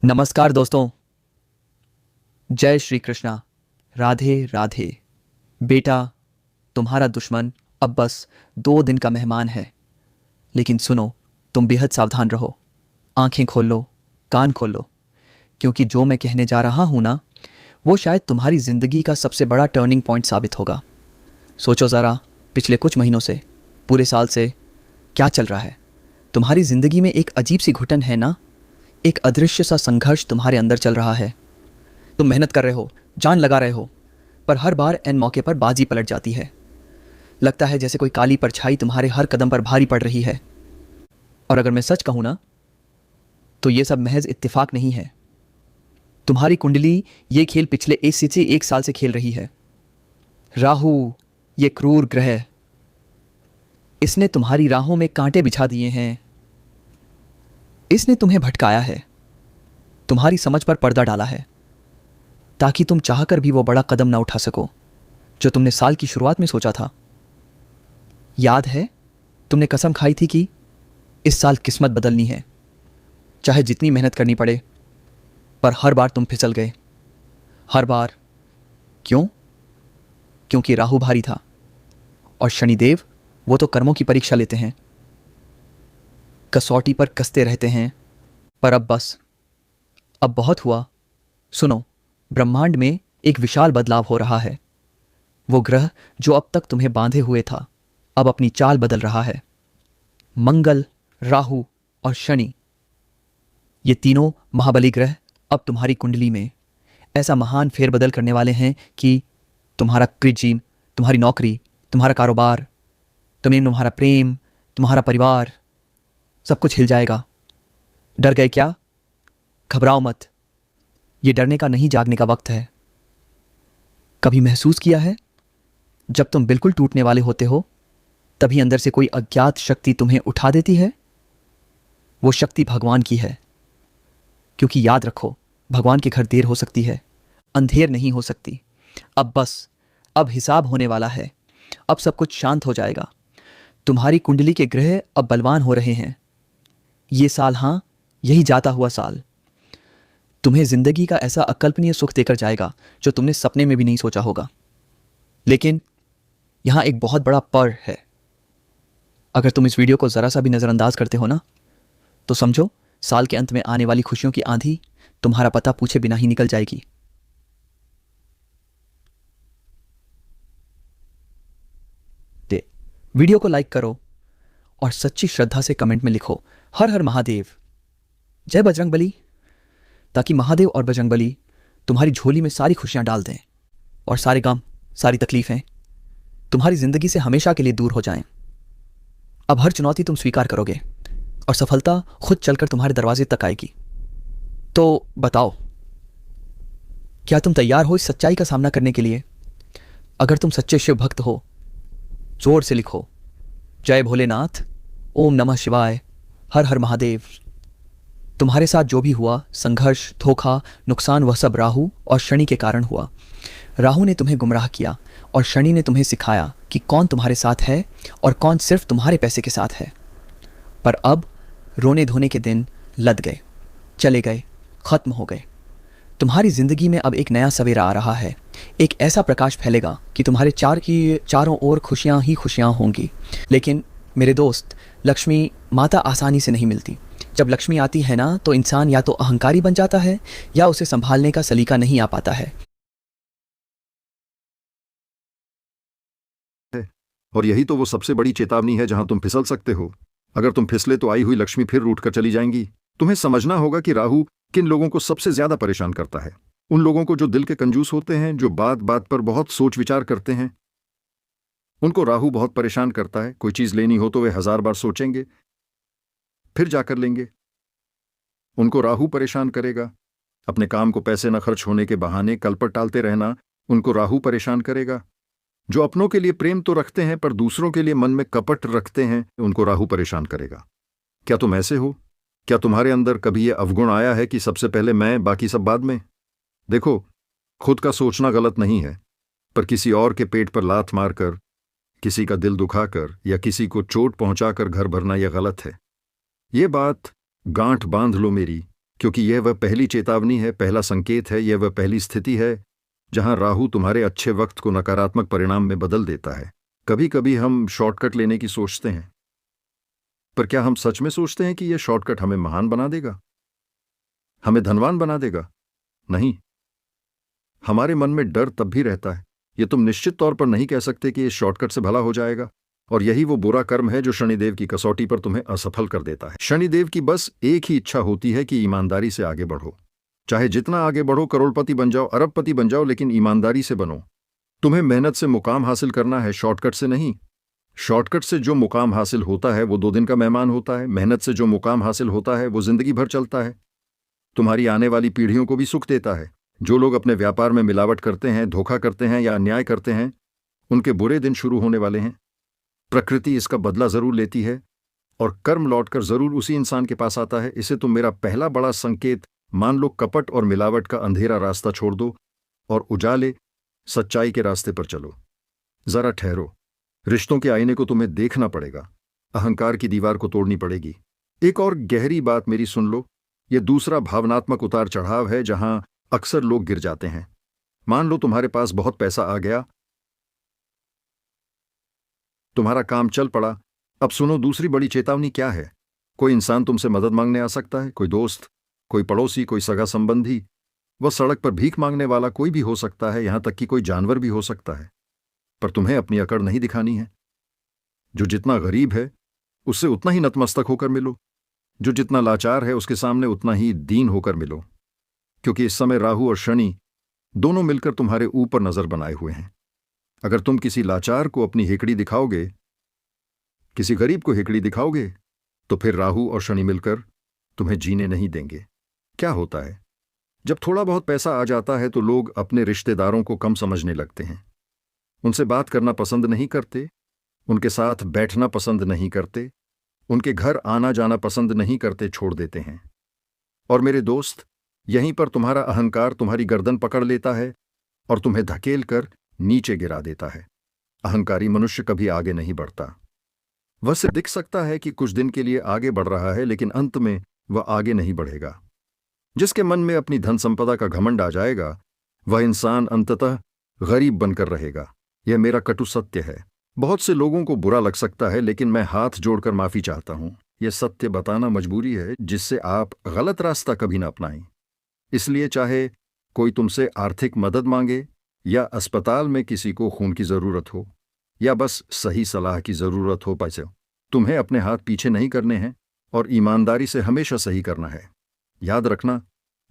नमस्कार दोस्तों। जय श्री कृष्णा। राधे राधे। बेटा, तुम्हारा दुश्मन अब बस 2 दिन का मेहमान है। लेकिन सुनो, तुम बेहद सावधान रहो। आंखें खोल लो, कान खोल लो, क्योंकि जो मैं कहने जा रहा हूं ना, वो शायद तुम्हारी जिंदगी का सबसे बड़ा टर्निंग पॉइंट साबित होगा। सोचो ज़रा, पिछले कुछ महीनों से, पूरे साल से क्या चल रहा है। तुम्हारी जिंदगी में एक अजीब सी घुटन है ना। एक अदृश्य सा संघर्ष तुम्हारे अंदर चल रहा है। तुम मेहनत कर रहे हो, जान लगा रहे हो, पर हर बार एन मौके पर बाजी पलट जाती है। लगता है जैसे कोई काली परछाई तुम्हारे हर कदम पर भारी पड़ रही है। और अगर मैं सच कहूं ना, तो ये सब महज इत्तेफाक नहीं है। तुम्हारी कुंडली ये खेल पिछले 1 साल से खेल रही है। राहु, ये क्रूर ग्रह, इसने तुम्हारी राहों में कांटे बिछा दिए हैं। इसने तुम्हें भटकाया है, तुम्हारी समझ पर पर्दा डाला है, ताकि तुम चाहकर भी वो बड़ा कदम ना उठा सको जो तुमने साल की शुरुआत में सोचा था। याद है, तुमने कसम खाई थी कि इस साल किस्मत बदलनी है, चाहे जितनी मेहनत करनी पड़े। पर हर बार तुम फिसल गए। हर बार। क्यों? क्योंकि राहु भारी था, और शनिदेव, वो तो कर्मों की परीक्षा लेते हैं, कसौटी पर कसते रहते हैं। पर अब बस, अब बहुत हुआ। सुनो, ब्रह्मांड में एक विशाल बदलाव हो रहा है। वो ग्रह जो अब तक तुम्हें बांधे हुए था, अब अपनी चाल बदल रहा है। मंगल, राहु और शनि, ये तीनों महाबली ग्रह अब तुम्हारी कुंडली में ऐसा महान फेरबदल करने वाले हैं कि तुम्हारा क्रिजीम, तुम्हारी नौकरी, तुम्हारा कारोबार, तुम्हारा प्रेम, तुम्हारा परिवार, सब कुछ हिल जाएगा। डर गए क्या? घबराओ मत। ये डरने का नहीं, जागने का वक्त है। कभी महसूस किया है, जब तुम बिल्कुल टूटने वाले होते हो, तभी अंदर से कोई अज्ञात शक्ति तुम्हें उठा देती है? वो शक्ति भगवान की है। क्योंकि याद रखो, भगवान के घर देर हो सकती है, अंधेर नहीं हो सकती। अब बस, अब हिसाब होने वाला है। अब सब कुछ शांत हो जाएगा। तुम्हारी कुंडली के ग्रह अब बलवान हो रहे हैं। ये साल, हाँ, यही जाता हुआ साल, तुम्हें जिंदगी का ऐसा अकल्पनीय सुख देकर जाएगा जो तुमने सपने में भी नहीं सोचा होगा। लेकिन यहां एक बहुत बड़ा पर है। अगर तुम इस वीडियो को जरा सा भी नजरअंदाज करते हो ना, तो समझो साल के अंत में आने वाली खुशियों की आंधी तुम्हारा पता पूछे बिना ही निकल जाएगी। वीडियो को लाइक करो और सच्ची श्रद्धा से कमेंट में लिखो, हर हर महादेव, जय बजरंगबली, ताकि महादेव और बजरंगबली तुम्हारी झोली में सारी खुशियां डाल दें और सारे गम, सारी तकलीफें तुम्हारी जिंदगी से हमेशा के लिए दूर हो जाएं। अब हर चुनौती तुम स्वीकार करोगे और सफलता खुद चलकर तुम्हारे दरवाजे तक आएगी। तो बताओ, क्या तुम तैयार हो इस सच्चाई का सामना करने के लिए? अगर तुम सच्चे शिव भक्त हो, जोर से लिखो, जय भोलेनाथ, ओम नमः शिवाय, हर हर महादेव। तुम्हारे साथ जो भी हुआ, संघर्ष, धोखा, नुकसान, वह सब राहु और शनि के कारण हुआ। राहु ने तुम्हें गुमराह किया और शनि ने तुम्हें सिखाया कि कौन तुम्हारे साथ है और कौन सिर्फ तुम्हारे पैसे के साथ है। पर अब रोने धोने के दिन लद गए, चले गए, खत्म हो गए। तुम्हारी जिंदगी में अब एक नया सवेरा आ रहा है। एक ऐसा प्रकाश फैलेगा कि तुम्हारे चारों ओर खुशियां ही खुशियां होंगी। लेकिन मेरे दोस्त, लक्ष्मी माता आसानी से नहीं मिलती। जब लक्ष्मी आती है ना, तो इंसान या तो अहंकारी बन जाता है या उसे संभालने का सलीका नहीं आ पाता है। और यही तो वो सबसे बड़ी चेतावनी है जहां तुम फिसल सकते हो। अगर तुम फिसले तो आई हुई लक्ष्मी फिर रूठ कर चली जाएंगी। तुम्हें समझना होगा कि राहु किन लोगों को सबसे ज्यादा परेशान करता है। उन लोगों को जो दिल के कंजूस होते हैं, जो बात बात पर बहुत सोच विचार करते हैं, उनको राहु बहुत परेशान करता है। कोई चीज लेनी हो तो वे 1000 बार सोचेंगे, फिर जाकर लेंगे। उनको राहु परेशान करेगा। अपने काम को पैसे न खर्च होने के बहाने कल पर टालते रहना, उनको राहु परेशान करेगा। जो अपनों के लिए प्रेम तो रखते हैं पर दूसरों के लिए मन में कपट रखते हैं, उनको राहु परेशान करेगा। क्या तुम ऐसे हो? क्या तुम्हारे अंदर कभी यह अवगुण आया है कि सबसे पहले मैं, बाकी सब बाद में? देखो, खुद का सोचना गलत नहीं है, पर किसी और के पेट पर लात मारकर, किसी का दिल दुखाकर या किसी को चोट पहुंचाकर घर भरना यह गलत है। ये बात गांठ बांध लो मेरी, क्योंकि यह वह पहली चेतावनी है, पहला संकेत है, यह वह पहली स्थिति है जहां राहु तुम्हारे अच्छे वक्त को नकारात्मक परिणाम में बदल देता है। कभी कभी हम शॉर्टकट लेने की सोचते हैं, पर क्या हम सच में सोचते हैं कि यह शॉर्टकट हमें महान बना देगा, हमें धनवान बना देगा? नहीं। हमारे मन में डर तब भी रहता है। यह तुम निश्चित तौर पर नहीं कह सकते कि इस शॉर्टकट से भला हो जाएगा, और यही वो बुरा कर्म है जो शनिदेव की कसौटी पर तुम्हें असफल कर देता है। शनिदेव की बस एक ही इच्छा होती है कि ईमानदारी से आगे बढ़ो। चाहे जितना आगे बढ़ो, करोड़पति बन जाओ, अरबपति बन जाओ, लेकिन ईमानदारी से बनो। तुम्हें मेहनत से मुकाम हासिल करना है, शॉर्टकट से नहीं। शॉर्टकट से जो मुकाम हासिल होता है वो 2 दिन का मेहमान होता है। मेहनत से जो मुकाम हासिल होता है वो जिंदगी भर चलता है, तुम्हारी आने वाली पीढ़ियों को भी सुख देता है। जो लोग अपने व्यापार में मिलावट करते हैं, धोखा करते हैं या अन्याय करते हैं, उनके बुरे दिन शुरू होने वाले हैं। प्रकृति इसका बदला जरूर लेती है और कर्म लौटकर जरूर उसी इंसान के पास आता है। इसे तुम मेरा पहला बड़ा संकेत मान लो। कपट और मिलावट का अंधेरा रास्ता छोड़ दो और उजाले सच्चाई के रास्ते पर चलो। जरा ठहरो, रिश्तों के आईने को तुम्हें देखना पड़ेगा, अहंकार की दीवार को तोड़नी पड़ेगी। एक और गहरी बात मेरी सुन लो, यह दूसरा भावनात्मक उतार चढ़ाव है जहां अक्सर लोग गिर जाते हैं। मान लो तुम्हारे पास बहुत पैसा आ गया, तुम्हारा काम चल पड़ा। अब सुनो दूसरी बड़ी चेतावनी क्या है। कोई इंसान तुमसे मदद मांगने आ सकता है, कोई दोस्त, कोई पड़ोसी, कोई सगा संबंधी। वह सड़क पर भीख मांगने वाला कोई भी हो सकता है, यहां तक कि कोई जानवर भी हो सकता है। पर तुम्हें अपनी अकड़ नहीं दिखानी है। जो जितना गरीब है उससे उतना ही नतमस्तक होकर मिलो, जो जितना लाचार है उसके सामने उतना ही दीन होकर मिलो, क्योंकि इस समय राहु और शनि दोनों मिलकर तुम्हारे ऊपर नजर बनाए हुए हैं। अगर तुम किसी लाचार को अपनी हेकड़ी दिखाओगे, किसी गरीब को हेकड़ी दिखाओगे, तो फिर राहु और शनि मिलकर तुम्हें जीने नहीं देंगे। क्या होता है, जब थोड़ा बहुत पैसा आ जाता है तो लोग अपने रिश्तेदारों को कम समझने लगते हैं, उनसे बात करना पसंद नहीं करते, उनके साथ बैठना पसंद नहीं करते, उनके घर आना जाना पसंद नहीं करते, छोड़ देते हैं। और मेरे दोस्त, यहीं पर तुम्हारा अहंकार तुम्हारी गर्दन पकड़ लेता है और तुम्हें धकेल कर नीचे गिरा देता है। अहंकारी मनुष्य कभी आगे नहीं बढ़ता। वह से दिख सकता है कि कुछ दिन के लिए आगे बढ़ रहा है, लेकिन अंत में वह आगे नहीं बढ़ेगा। जिसके मन में अपनी धन संपदा का घमंड आ जाएगा, वह इंसान अंततः गरीब बनकर रहेगा। यह मेरा कटु सत्य है। बहुत से लोगों को बुरा लग सकता है, लेकिन मैं हाथ जोड़कर माफी चाहता हूं। यह सत्य बताना मजबूरी है, जिससे आप गलत रास्ता कभी न अपनाएं। इसलिए चाहे कोई तुमसे आर्थिक मदद मांगे, या अस्पताल में किसी को खून की जरूरत हो, या बस सही सलाह की जरूरत हो पैसे, तुम्हें अपने हाथ पीछे नहीं करने हैं और ईमानदारी से हमेशा सही करना है। याद रखना,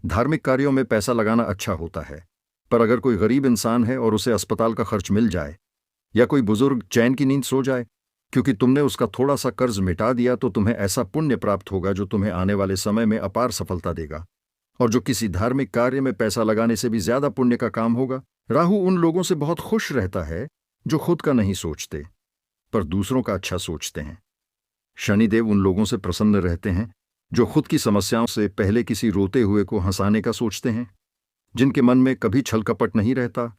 धार्मिक कार्यों में पैसा लगाना अच्छा होता है, पर अगर कोई गरीब इंसान है और उसे अस्पताल का खर्च मिल जाए, या कोई बुजुर्ग चैन की नींद सो जाए क्योंकि तुमने उसका थोड़ा सा कर्ज मिटा दिया, तो तुम्हें ऐसा पुण्य प्राप्त होगा जो तुम्हें आने वाले समय में अपार सफलता देगा, और जो किसी धार्मिक कार्य में पैसा लगाने से भी ज्यादा पुण्य का काम होगा। राहु उन लोगों से बहुत खुश रहता है जो खुद का नहीं सोचते पर दूसरों का अच्छा सोचते हैं। शनिदेव उन लोगों से प्रसन्न रहते हैं जो खुद की समस्याओं से पहले किसी रोते हुए को हंसाने का सोचते हैं, जिनके मन में कभी छल कपट नहीं रहता,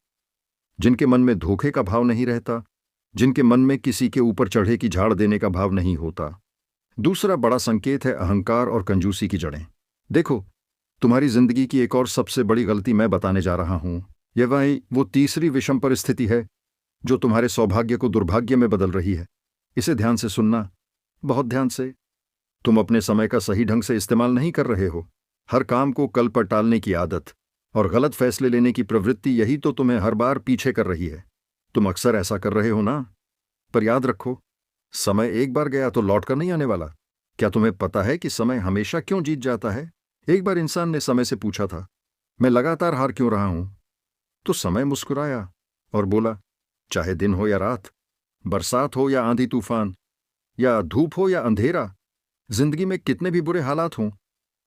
जिनके मन में धोखे का भाव नहीं रहता, जिनके मन में किसी के ऊपर चढ़े की झाड़ देने का भाव नहीं होता। दूसरा बड़ा संकेत है अहंकार और कंजूसी की जड़ें। देखो, तुम्हारी जिंदगी की एक और सबसे बड़ी गलती मैं बताने जा रहा हूं। यह वो तीसरी विषम परिस्थिति है जो तुम्हारे सौभाग्य को दुर्भाग्य में बदल रही है। इसे ध्यान से सुनना, बहुत ध्यान से। तुम अपने समय का सही ढंग से इस्तेमाल नहीं कर रहे हो। हर काम को कल पर टालने की आदत और गलत फैसले लेने की प्रवृत्ति, यही तो तुम्हें हर बार पीछे कर रही है। तुम अक्सर ऐसा कर रहे हो ना, पर याद रखो, समय एक बार गया तो लौट कर नहीं आने वाला। क्या तुम्हें पता है कि समय हमेशा क्यों जीत जाता है? एक बार इंसान ने समय से पूछा था, मैं लगातार हार क्यों रहा हूं? तो समय मुस्कुराया और बोला, चाहे दिन हो या रात, बरसात हो या आंधी तूफान, या धूप हो या अंधेरा, जिंदगी में कितने भी बुरे हालात हों,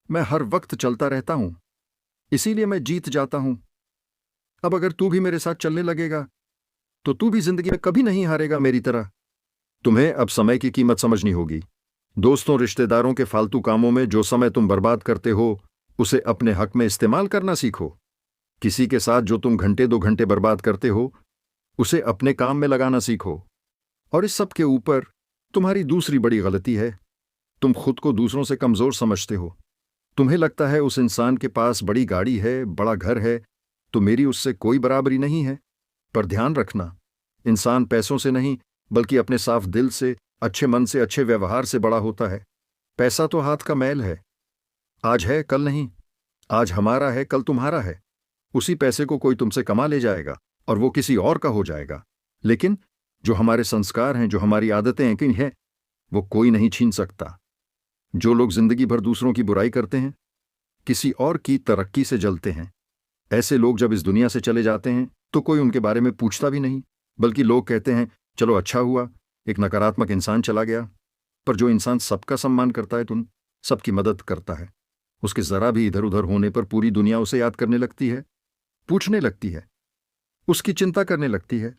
मैं हर वक्त चलता रहता हूं, इसीलिए मैं जीत जाता हूं। अब अगर तू भी मेरे साथ चलने लगेगा तो तू भी जिंदगी में कभी नहीं हारेगा मेरी तरह। तुम्हें अब समय की कीमत समझनी होगी। दोस्तों, रिश्तेदारों के फालतू कामों में जो समय तुम बर्बाद करते हो, उसे अपने हक में इस्तेमाल करना सीखो। किसी के साथ जो तुम घंटे 2 घंटे बर्बाद करते हो, उसे अपने काम में लगाना सीखो। और इस सब के ऊपर तुम्हारी दूसरी बड़ी गलती है, तुम खुद को दूसरों से कमजोर समझते हो। तुम्हें लगता है उस इंसान के पास बड़ी गाड़ी है, बड़ा घर है, तो मेरी उससे कोई बराबरी नहीं है। पर ध्यान रखना, इंसान पैसों से नहीं बल्कि अपने साफ दिल से, अच्छे मन से, अच्छे व्यवहार से बड़ा होता है। पैसा तो हाथ का मैल है, आज है कल नहीं। आज हमारा है कल तुम्हारा है। उसी पैसे को कोई तुमसे कमा ले जाएगा और वो किसी और का हो जाएगा, लेकिन जो हमारे संस्कार हैं, जो हमारी आदतें हैं कि हैं, वो कोई नहीं छीन सकता। जो लोग जिंदगी भर दूसरों की बुराई करते हैं, किसी और की तरक्की से जलते हैं, ऐसे लोग जब इस दुनिया से चले जाते हैं तो कोई उनके बारे में पूछता भी नहीं, बल्कि लोग कहते हैं चलो अच्छा हुआ, एक नकारात्मक इंसान चला गया। पर जो इंसान सबका सम्मान करता है, तुम सबकी मदद करता है, उसके जरा भी इधर उधर होने पर पूरी दुनिया उसे याद करने लगती है, पूछने लगती है, उसकी चिंता करने लगती है।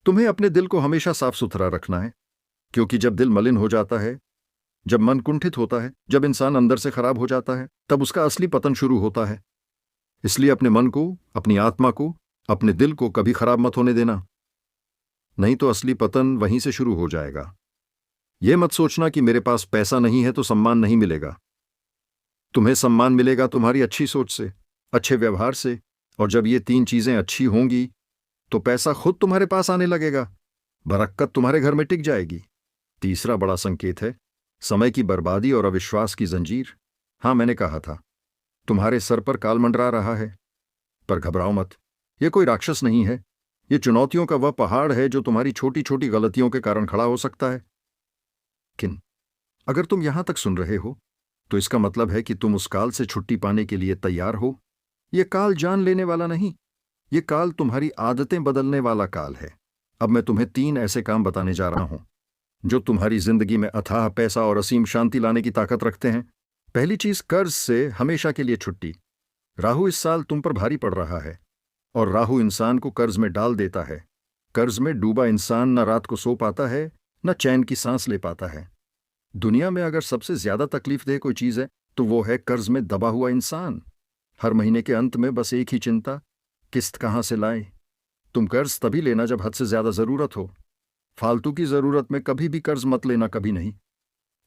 तुम्हें अपने दिल को हमेशा साफ सुथरा रखना है, क्योंकि जब दिल मलिन हो जाता है, जब मन कुंठित होता है, जब इंसान अंदर से खराब हो जाता है, तब उसका असली पतन शुरू होता है। इसलिए अपने मन को, अपनी आत्मा को, अपने दिल को कभी खराब मत होने देना, नहीं तो असली पतन वहीं से शुरू हो जाएगा। यह मत सोचना कि मेरे पास पैसा नहीं है तो सम्मान नहीं मिलेगा। तुम्हें सम्मान मिलेगा तुम्हारी अच्छी सोच से, अच्छे व्यवहार से, और जब ये 3 चीजें अच्छी होंगी तो पैसा खुद तुम्हारे पास आने लगेगा, बरक्कत तुम्हारे घर में टिक जाएगी। तीसरा बड़ा संकेत है समय की बर्बादी और अविश्वास की जंजीर। हां, मैंने कहा था तुम्हारे सर पर काल मंडरा रहा है, पर घबराओ मत, यह कोई राक्षस नहीं है। यह चुनौतियों का वह पहाड़ है जो तुम्हारी छोटी छोटी गलतियों के कारण खड़ा हो सकता है। किन अगर तुम यहां तक सुन रहे हो तो इसका मतलब है कि तुम उस काल से छुट्टी पाने के लिए तैयार हो। यह काल जान लेने वाला नहीं, यह काल तुम्हारी आदतें बदलने वाला काल है। अब मैं तुम्हें 3 ऐसे काम बताने जा रहा हूं जो तुम्हारी जिंदगी में अथाह पैसा और असीम शांति लाने की ताकत रखते हैं। पहली चीज, कर्ज से हमेशा के लिए छुट्टी। राहु इस साल तुम पर भारी पड़ रहा है और राहु इंसान को कर्ज में डाल देता है। कर्ज में डूबा इंसान न रात को सो पाता है, न चैन की सांस ले पाता है। दुनिया में अगर सबसे ज्यादा तकलीफदेह कोई चीज है तो वो है कर्ज में दबा हुआ इंसान। हर महीने के अंत में बस एक ही चिंता, किस्त कहां से लाएं। तुम कर्ज तभी लेना जब हद से ज्यादा जरूरत हो। फालतू की जरूरत में कभी भी कर्ज मत लेना, कभी नहीं।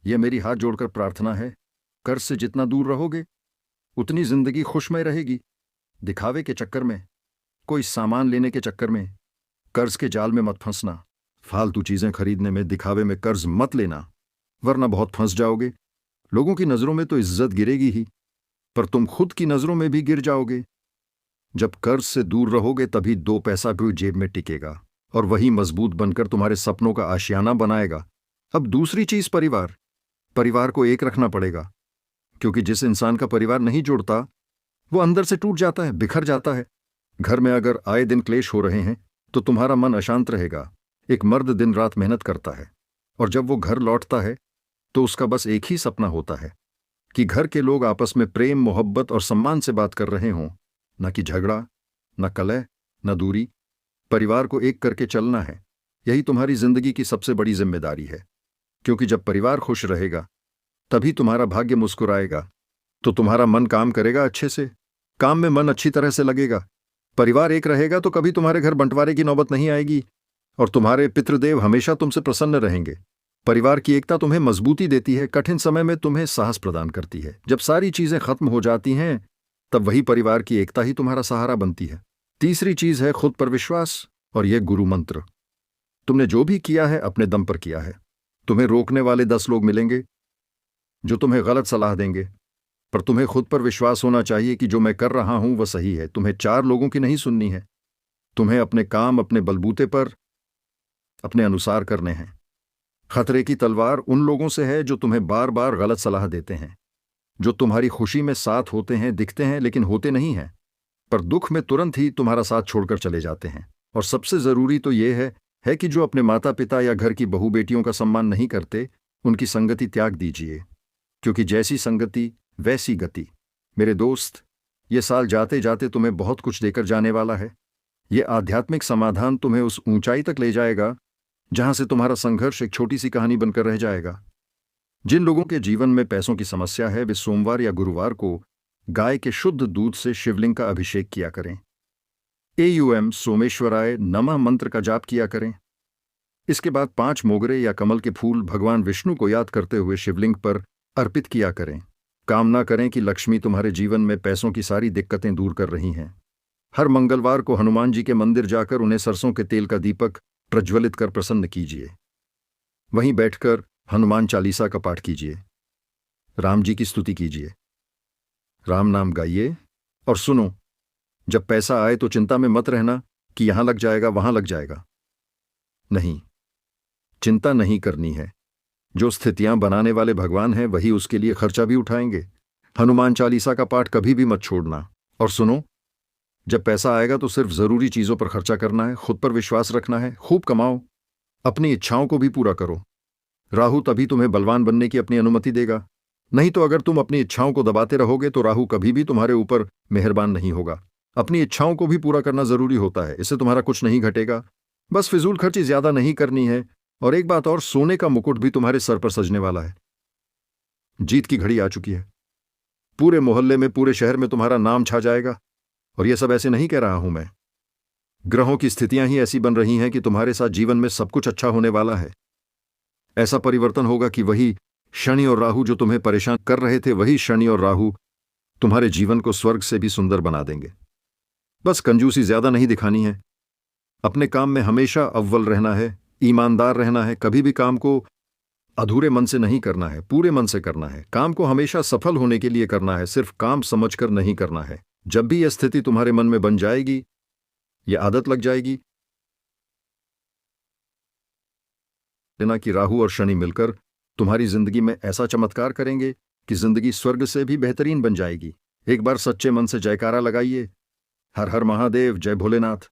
यह मेरी हाथ जोड़कर प्रार्थना है। कर्ज से जितना दूर रहोगे उतनी जिंदगी खुशमय रहेगी। दिखावे के चक्कर में, कोई सामान लेने के चक्कर में, कर्ज के जाल में मत फंसना। फालतू चीजें खरीदने में, दिखावे में कर्ज मत लेना, वरना बहुत फंस जाओगे। लोगों की नजरों में तो इज्जत गिरेगी ही, पर तुम खुद की नजरों में भी गिर जाओगे। जब कर्ज से दूर रहोगे तभी 2 पैसा भी जेब में टिकेगा और वही मजबूत बनकर तुम्हारे सपनों का आशियाना बनाएगा। अब दूसरी चीज, परिवार। परिवार को एक रखना पड़ेगा, क्योंकि जिस इंसान का परिवार नहीं जुड़ता वो अंदर से टूट जाता है, बिखर जाता है। घर में अगर आए दिन क्लेश हो रहे हैं तो तुम्हारा मन अशांत रहेगा। एक मर्द दिन रात मेहनत करता है और जब वो घर लौटता है तो उसका बस एक ही सपना होता है कि घर के लोग आपस में प्रेम, मोहब्बत और सम्मान से बात कर रहे हों, न कि झगड़ा, न कलह, न दूरी। परिवार को एक करके चलना है, यही तुम्हारी जिंदगी की सबसे बड़ी जिम्मेदारी है। क्योंकि जब परिवार खुश रहेगा तभी तुम्हारा भाग्य मुस्कुराएगा, तो तुम्हारा मन काम करेगा अच्छे से, काम में मन अच्छी तरह से लगेगा। परिवार एक रहेगा तो कभी तुम्हारे घर बंटवारे की नौबत नहीं आएगी और तुम्हारे पितृदेव हमेशा तुमसे प्रसन्न रहेंगे। परिवार की एकता तुम्हें मजबूती देती है, कठिन समय में तुम्हें साहस प्रदान करती है। जब सारी चीजें खत्म हो जाती हैं तब वही परिवार की एकता ही तुम्हारा सहारा बनती है। तीसरी चीज है खुद पर विश्वास, और यह गुरु मंत्र। तुमने जो भी किया है अपने दम पर किया है। तुम्हें रोकने वाले 10 लोग मिलेंगे जो तुम्हें गलत सलाह देंगे, पर तुम्हें खुद पर विश्वास होना चाहिए कि जो मैं कर रहा हूं वह सही है। तुम्हें 4 लोगों की नहीं सुननी है। तुम्हें अपने काम अपने बलबूते पर, अपने अनुसार करने हैं। खतरे की तलवार उन लोगों से है जो तुम्हें बार बार गलत सलाह देते हैं, जो तुम्हारी खुशी में साथ होते हैं, दिखते हैं लेकिन होते नहीं हैं, पर दुख में तुरंत ही तुम्हारा साथ छोड़कर चले जाते हैं। और सबसे जरूरी तो यह है कि जो अपने माता पिता या घर की बहू बेटियों का सम्मान नहीं करते, उनकी संगति त्याग दीजिए, क्योंकि जैसी संगति वैसी गति। मेरे दोस्त, ये साल जाते जाते तुम्हें बहुत कुछ देकर जाने वाला है। ये आध्यात्मिक समाधान तुम्हें उस ऊंचाई तक ले जाएगा जहां से तुम्हारा संघर्ष एक छोटी सी कहानी बनकर रह जाएगा। जिन लोगों के जीवन में पैसों की समस्या है वे सोमवार या गुरुवार को गाय के शुद्ध दूध से शिवलिंग का अभिषेक किया करें। AUM सोमेश्वराय नमः मंत्र का जाप किया करें। इसके बाद 5 मोगरे या कमल के फूल भगवान विष्णु को याद करते हुए शिवलिंग पर अर्पित किया करें। कामना करें कि लक्ष्मी तुम्हारे जीवन में पैसों की सारी दिक्कतें दूर कर रही हैं। हर मंगलवार को हनुमान जी के मंदिर जाकर उन्हें सरसों के तेल का दीपक प्रज्वलित कर प्रसन्न कीजिए। वहीं बैठकर हनुमान चालीसा का पाठ कीजिए, राम जी की स्तुति कीजिए, राम नाम गाइए। और सुनो, जब पैसा आए तो चिंता में मत रहना कि यहां लग जाएगा वहां लग जाएगा। नहीं, चिंता नहीं करनी है। जो स्थितियां बनाने वाले भगवान हैं वही उसके लिए खर्चा भी उठाएंगे। हनुमान चालीसा का पाठ कभी भी मत छोड़ना। और सुनो, जब पैसा आएगा तो सिर्फ जरूरी चीजों पर खर्चा करना है, खुद पर विश्वास रखना है, खूब कमाओ, अपनी इच्छाओं को भी पूरा करो। राहु तभी तुम्हें बलवान बनने की अपनी अनुमति देगा। नहीं तो अगर तुम अपनी इच्छाओं को दबाते रहोगे तो राहु कभी भी तुम्हारे ऊपर मेहरबान नहीं होगा। अपनी इच्छाओं को भी पूरा करना जरूरी होता है, इससे तुम्हारा कुछ नहीं घटेगा। बस फिजूल खर्ची ज्यादा नहीं करनी है। और एक बात और, सोने का मुकुट भी तुम्हारे सर पर सजने वाला है। जीत की घड़ी आ चुकी है। पूरे मोहल्ले में, पूरे शहर में तुम्हारा नाम छा जाएगा। और यह सब ऐसे नहीं कह रहा हूं मैं, ग्रहों की स्थितियां ही ऐसी बन रही हैं कि तुम्हारे साथ जीवन में सब कुछ अच्छा होने वाला है। ऐसा परिवर्तन होगा कि वही शनि और राहु जो तुम्हें परेशान कर रहे थे, वही शनि और राहु तुम्हारे जीवन को स्वर्ग से भी सुंदर बना देंगे। बस कंजूसी ज्यादा नहीं दिखानी है। अपने काम में हमेशा अव्वल रहना है, ईमानदार रहना है। कभी भी काम को अधूरे मन से नहीं करना है, पूरे मन से करना है। काम को हमेशा सफल होने के लिए करना है, सिर्फ काम समझकर नहीं करना है। जब भी यह स्थिति तुम्हारे मन में बन जाएगी, यह आदत लग जाएगी लेना कि राहु और शनि मिलकर तुम्हारी जिंदगी में ऐसा चमत्कार करेंगे कि जिंदगी स्वर्ग से भी बेहतरीन बन जाएगी। एक बार सच्चे मन से जयकारा लगाइए, हर हर महादेव, जय भोलेनाथ।